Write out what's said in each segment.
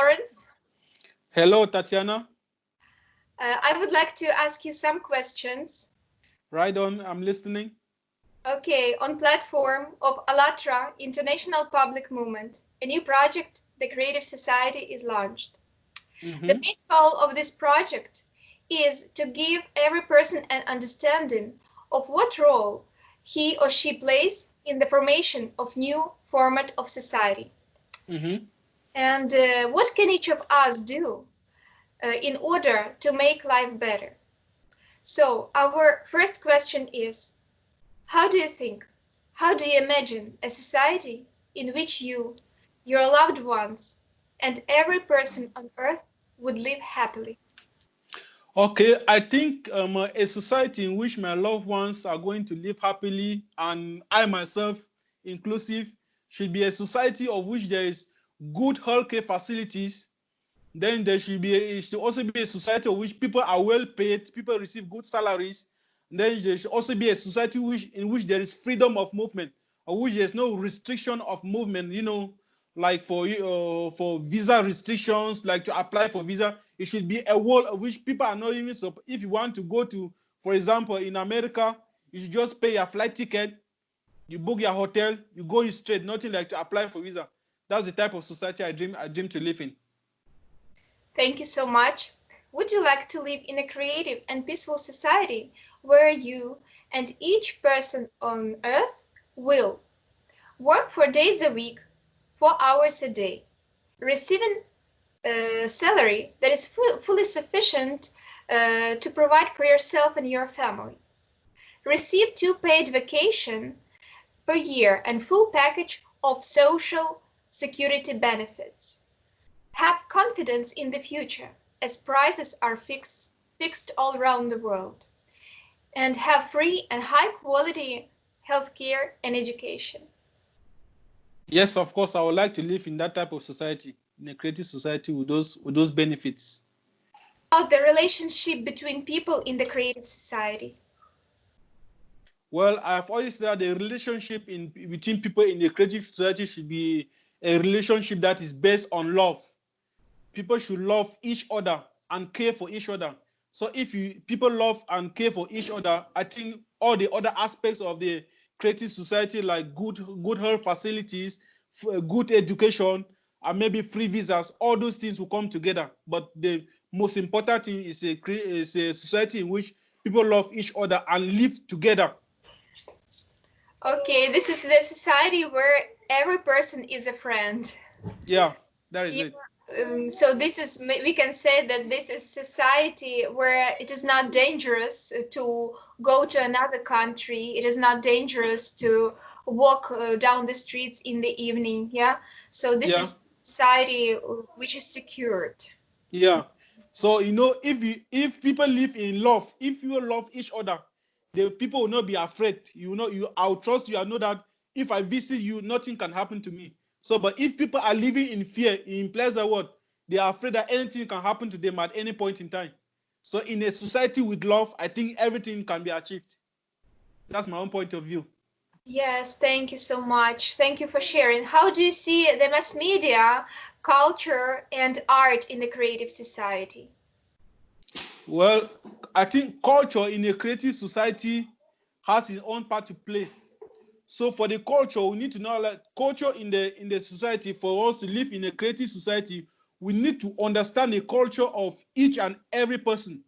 Lawrence. Hello, Tatiana. I would like to ask you some questions. Right on, I'm listening. Okay, on platform of AllatRa, International Public Movement, a new project, the Creative Society, is launched. The main goal of this project is to give every person an understanding of what role he or she plays in the formation of new format of society. And what can each of us do in order to make life better? So our first question is, how do you think, how do you imagine a society in which you, your loved ones, and every person on earth would live happily? Okay, I think a society in which my loved ones are going to live happily, and I myself inclusive, should be a society of which there is good healthcare facilities. Then it should also be a society of which people are well paid, people receive good salaries. Then there should also be a society in which there is freedom of movement, or which there's no restriction of movement, like for visa restrictions, like to apply for visa. It should be a world of which people are not even, so if you want to go to, for example, in America, you should just pay your flight ticket, you book your hotel, you go straight, nothing like to apply for visa. That's the type of society I dream to live in. Thank you so much. Would you like to live in a creative and peaceful society where you and each person on earth will work 4 days a week, 4 hours a day, receiving a salary that is fully sufficient to provide for yourself and your family, receive 2 paid vacation per year and full package of social security benefits, have confidence in the future as prices are fixed all around the world, and have free and high quality healthcare and education? Yes, of course, I would like to live in that type of society, in a creative society with those benefits. About the relationship between people in the creative society? Well, I've always said that the relationship between people in the creative society should be a relationship that is based on love. People should love each other and care for each other. So if people love and care for each other, I think all the other aspects of the creative society, like good health facilities, good education, and maybe free visas, all those things will come together. But the most important thing is a society in which people love each other and live together. Okay, this is the society where every person is a friend. Yeah, that is Yeah, it. so this is, we can say that this is society where it is not dangerous to go to another country. It is not dangerous to walk down the streets in the evening. Yeah. So this Yeah, is society which is secured. yeah. So if people live in love, if you love each other, the people will not be afraid. I'll trust you. I know that if I visit you, nothing can happen to me. So, but if people are living in fear, in pleasant world, they are afraid that anything can happen to them at any point in time. So, in a society with love, I think everything can be achieved. That's my own point of view. Yes, thank you so much. Thank you for sharing. How do you see the mass media, culture, and art in the creative society? Well, I think culture in a creative society has its own part to play. So for the culture, we need to know that culture in the society, for us to live in a creative society, we need to understand the culture of each and every person.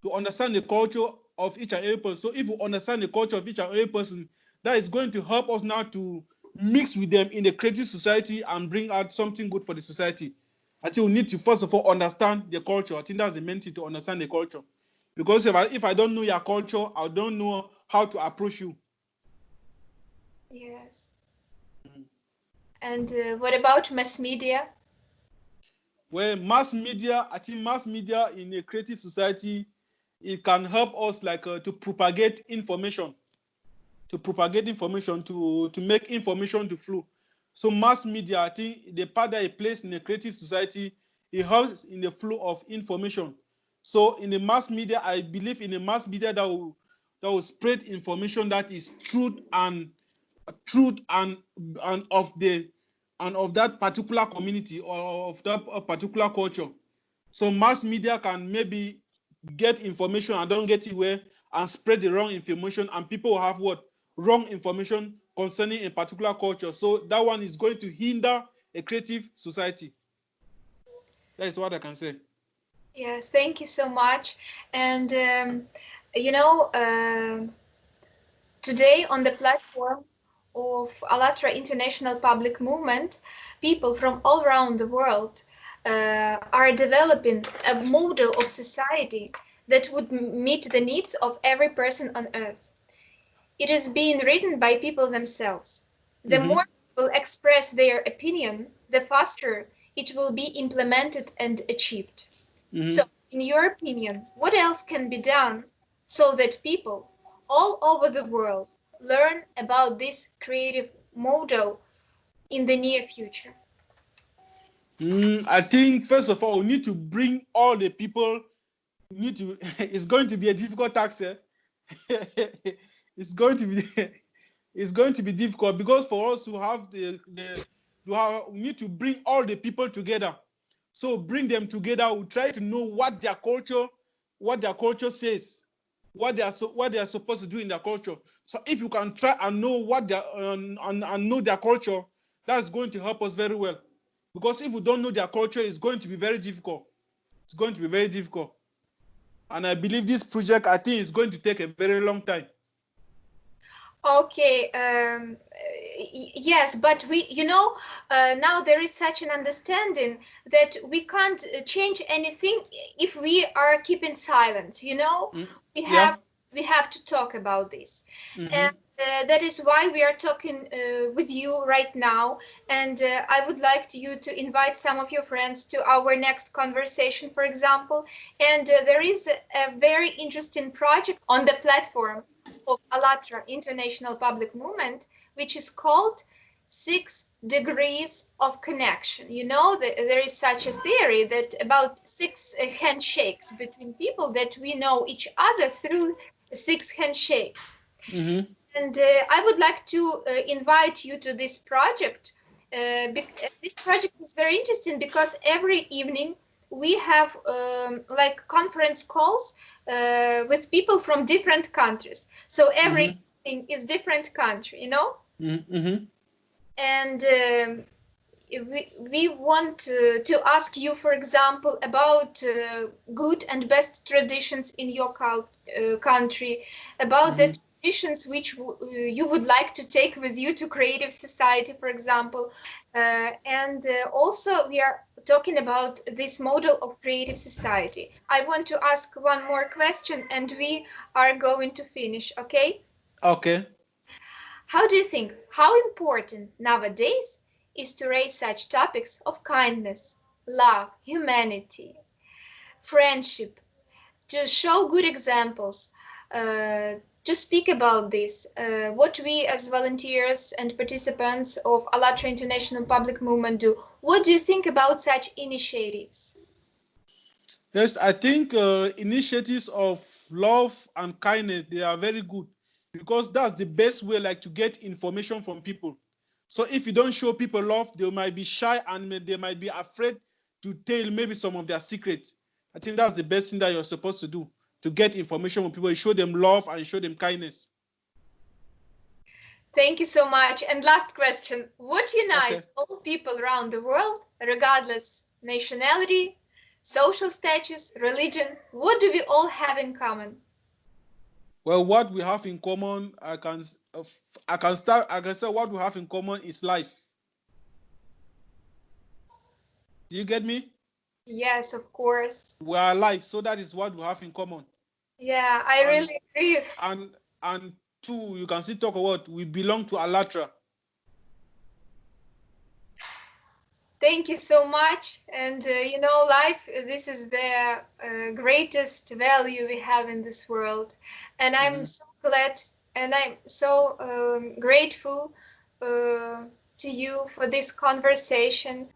To understand the culture of each and every person. So if we understand the culture of each and every person, that is going to help us now to mix with them in the creative society and bring out something good for the society. I think we need to first of all understand the culture. I think that's the main thing, to understand the culture. Because if I don't know your culture, I don't know how to approach you. Yes. And what about mass media? Well, mass media, I think mass media in a creative society, it can help us like to propagate information, to make information to flow. So mass media, I think the part that it plays in a creative society, it helps in the flow of information. So in the mass media, I believe in a mass media that will spread information that is truth and of the and of that particular community or of that particular culture. So mass media can maybe get information and don't get it where and spread the wrong information, and people will have what? Wrong information concerning a particular culture. So that one is going to hinder a creative society. That is what I can say. Yes, thank you so much. And you know, today on the platform of AllatRa International Public Movement, people from all around the world are developing a model of society that would meet the needs of every person on Earth. It is being written by people themselves. The Mm-hmm. more people express their opinion, the faster it will be implemented and achieved. So, Mm-hmm. in your opinion, what else can be done so that people all over the world learn about this creative model in the near future? I think first of all, we need to bring all the people. Need to. It's going to be a difficult task. Eh? it's going to be. It's going to be difficult because for us to have we need to bring all the people together. So bring them together. We try to know what their culture says, what they are supposed to do in their culture. So if you can try and know what their and know their culture, that's going to help us very well. Because if we don't know their culture, it's going to be very difficult. It's going to be very difficult. And I believe this project, I think, is going to take a very long time. Okay, yes, but now there is such an understanding that we can't change anything if we are keeping silent. We Yeah. have we have to talk about this, and Mm-hmm. that is why we are talking with you right now. And I would like you to invite some of your friends to our next conversation, for example. And there is a very interesting project on the platform of AllatRa International Public Movement, which is called 6 degrees of connection. There is such a theory that about six handshakes between people that we know each other through six handshakes. Mm-hmm. And I would like to invite you to this project. This project is very interesting because every evening we have like conference calls with people from different countries. So every Mm-hmm. evening is different country. Mm-hmm. And we want to ask you, for example, about good and best traditions in your country, about the Mm-hmm. traditions which you would like to take with you to Creative Society, for example. And also, we are talking about this model of Creative Society. I want to ask one more question, and we are going to finish, okay? Okay. How do you think how important nowadays is to raise such topics of kindness, love, humanity, friendship, to show good examples, to speak about this? What we as volunteers and participants of AllatRa International Public Movement do? What do you think about such initiatives? Yes, I think initiatives of love and kindness, they are very good because that's the best way, like, to get information from people. So if you don't show people love, they might be shy and they might be afraid to tell maybe some of their secrets. I think that's the best thing that you're supposed to do, to get information from people. You show them love and you show them kindness. Thank you so much. And last question. What Okay. unites all people around the world, regardless nationality, social status, religion? What do we all have in common? Well, what we have in common, I can say what we have in common is life. Do you get me? Yes, of course. We are alive, so that is what we have in common. Yeah, I And really agree. and two, you can still talk about we belong to AllatRa. Thank you so much. And life, this is the greatest value we have in this world. And I'm Mm-hmm. so glad and I'm so grateful to you for this conversation.